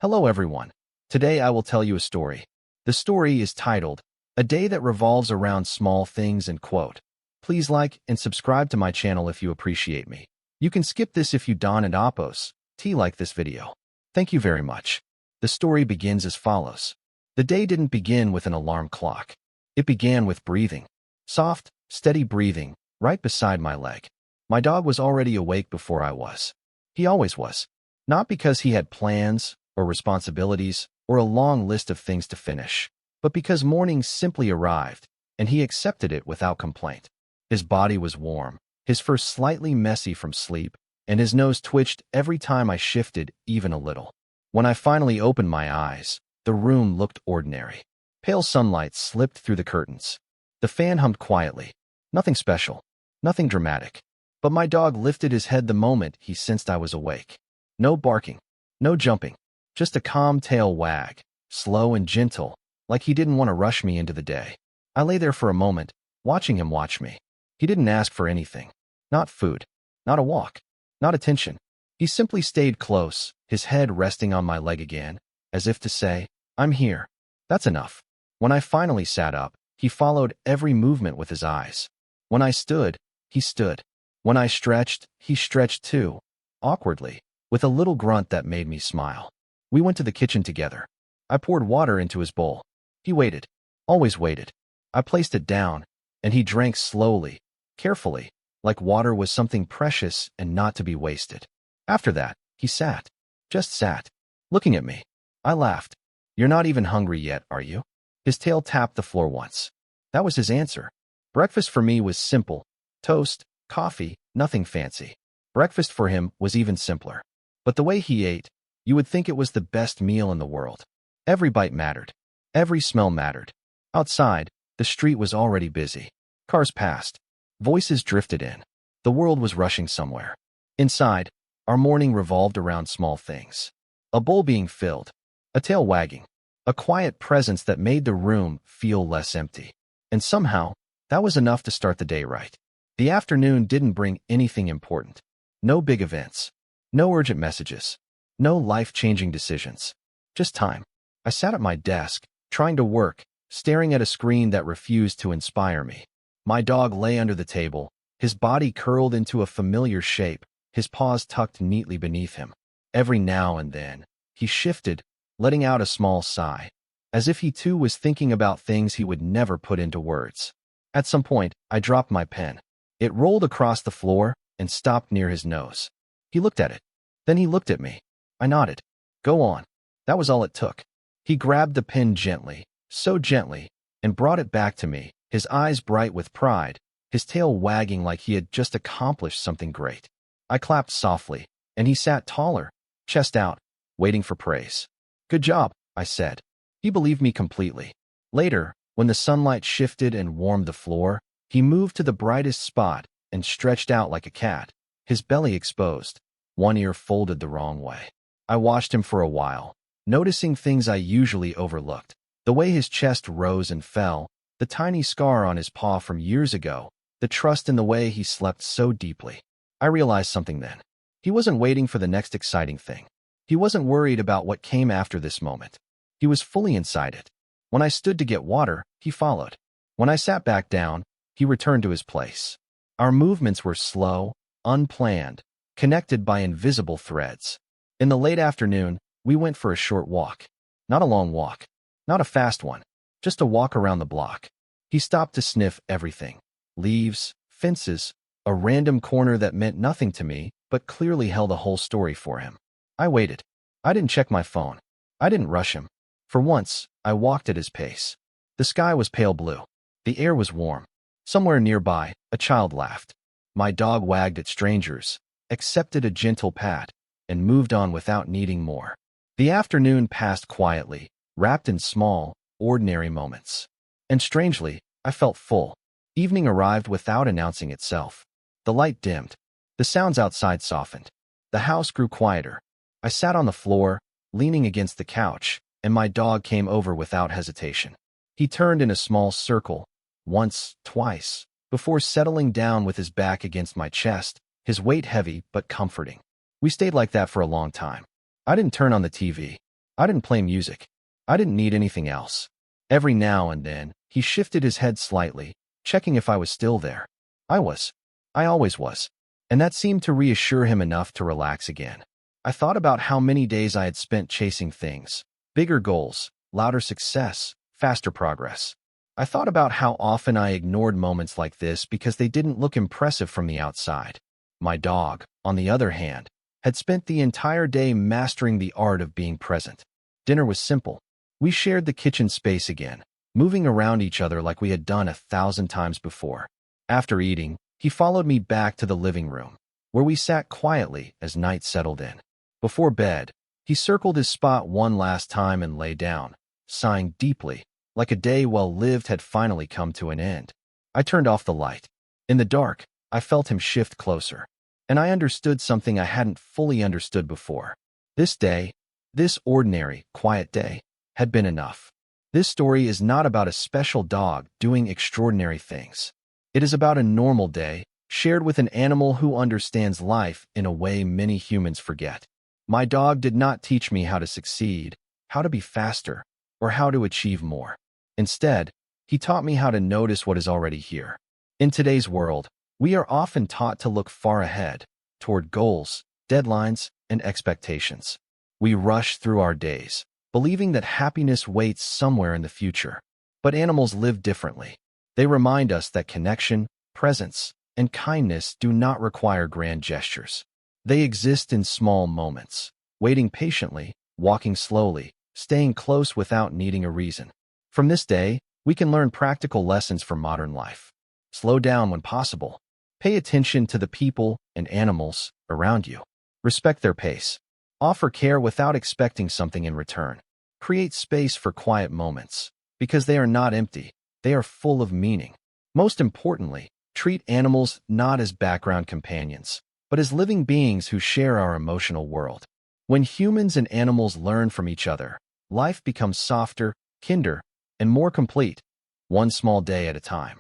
Hello everyone. Today I will tell you a story. The story is titled, A Day That Revolves Around Small Things and Quote. Please like and subscribe to my channel if you appreciate me. You can skip this if you don't and oppose. Like this video. Thank you very much. The story begins as follows. The day didn't begin with an alarm clock. It began with breathing. Soft, steady breathing, right beside my leg. My dog was already awake before I was. He always was. Not because he had plans, or responsibilities, or a long list of things to finish, but because morning simply arrived, and he accepted it without complaint. His body was warm, his fur slightly messy from sleep, and his nose twitched every time I shifted even a little. When I finally opened my eyes, the room looked ordinary. Pale sunlight slipped through the curtains. The fan hummed quietly. Nothing special, nothing dramatic. But my dog lifted his head the moment he sensed I was awake. No barking, no jumping. Just a calm tail wag, slow and gentle, like he didn't want to rush me into the day. I lay there for a moment, watching him watch me. He didn't ask for anything. Not food, not a walk, not attention. He simply stayed close, his head resting on my leg again, as if to say, I'm here. That's enough. When I finally sat up, he followed every movement with his eyes. When I stood, he stood. When I stretched, he stretched too, awkwardly, with a little grunt that made me smile. We went to the kitchen together. I poured water into his bowl. He waited, always waited. I placed it down, and he drank slowly, carefully, like water was something precious and not to be wasted. After that, he sat, just sat, looking at me. I laughed. You're not even hungry yet, are you? His tail tapped the floor once. That was his answer. Breakfast for me was simple. Toast, coffee, nothing fancy. Breakfast for him was even simpler. But the way he ate, you would think it was the best meal in the world. Every bite mattered. Every smell mattered. Outside, the street was already busy. Cars passed. Voices drifted in. The world was rushing somewhere. Inside, our morning revolved around small things. A bowl being filled. A tail wagging. A quiet presence that made the room feel less empty. And somehow, that was enough to start the day right. The afternoon didn't bring anything important. No big events. No urgent messages. No life-changing decisions. Just time. I sat at my desk, trying to work, staring at a screen that refused to inspire me. My dog lay under the table, his body curled into a familiar shape, his paws tucked neatly beneath him. Every now and then, he shifted, letting out a small sigh, as if he too was thinking about things he would never put into words. At some point, I dropped my pen. It rolled across the floor and stopped near his nose. He looked at it. Then he looked at me. I nodded. Go on. That was all it took. He grabbed the pen gently, so gently, and brought it back to me, his eyes bright with pride, his tail wagging like he had just accomplished something great. I clapped softly, and he sat taller, chest out, waiting for praise. Good job, I said. He believed me completely. Later, when the sunlight shifted and warmed the floor, he moved to the brightest spot and stretched out like a cat, his belly exposed, one ear folded the wrong way. I watched him for a while, noticing things I usually overlooked. The way his chest rose and fell, the tiny scar on his paw from years ago, the trust in the way he slept so deeply. I realized something then. He wasn't waiting for the next exciting thing. He wasn't worried about what came after this moment. He was fully inside it. When I stood to get water, he followed. When I sat back down, he returned to his place. Our movements were slow, unplanned, connected by invisible threads. In the late afternoon, we went for a short walk. Not a long walk. Not a fast one. Just a walk around the block. He stopped to sniff everything. Leaves, fences, a random corner that meant nothing to me, but clearly held a whole story for him. I waited. I didn't check my phone. I didn't rush him. For once, I walked at his pace. The sky was pale blue. The air was warm. Somewhere nearby, a child laughed. My dog wagged at strangers, accepted a gentle pat, and moved on without needing more. The afternoon passed quietly, wrapped in small, ordinary moments. And strangely, I felt full. Evening arrived without announcing itself. The light dimmed. The sounds outside softened. The house grew quieter. I sat on the floor, leaning against the couch, and my dog came over without hesitation. He turned in a small circle, once, twice, before settling down with his back against my chest, his weight heavy but comforting. We stayed like that for a long time. I didn't turn on the TV. I didn't play music. I didn't need anything else. Every now and then, he shifted his head slightly, checking if I was still there. I was. I always was. And that seemed to reassure him enough to relax again. I thought about how many days I had spent chasing things. Bigger goals, louder success, faster progress. I thought about how often I ignored moments like this because they didn't look impressive from the outside. My dog, on the other hand, had spent the entire day mastering the art of being present. Dinner was simple. We shared the kitchen space again, moving around each other like we had done 1,000 times before. After eating, he followed me back to the living room, where we sat quietly as night settled in. Before bed, he circled his spot one last time and lay down, sighing deeply, like a day well lived had finally come to an end. I turned off the light. In the dark, I felt him shift closer, and I understood something I hadn't fully understood before. This day, this ordinary, quiet day, had been enough. This story is not about a special dog doing extraordinary things. It is about a normal day, shared with an animal who understands life in a way many humans forget. My dog did not teach me how to succeed, how to be faster, or how to achieve more. Instead, he taught me how to notice what is already here. In today's world, we are often taught to look far ahead, toward goals, deadlines, and expectations. We rush through our days, believing that happiness waits somewhere in the future. But animals live differently. They remind us that connection, presence, and kindness do not require grand gestures. They exist in small moments, waiting patiently, walking slowly, staying close without needing a reason. From this day, we can learn practical lessons for modern life. Slow down when possible. Pay attention to the people and animals around you. Respect their pace. Offer care without expecting something in return. Create space for quiet moments, because they are not empty, they are full of meaning. Most importantly, treat animals not as background companions, but as living beings who share our emotional world. When humans and animals learn from each other, life becomes softer, kinder, and more complete, one small day at a time.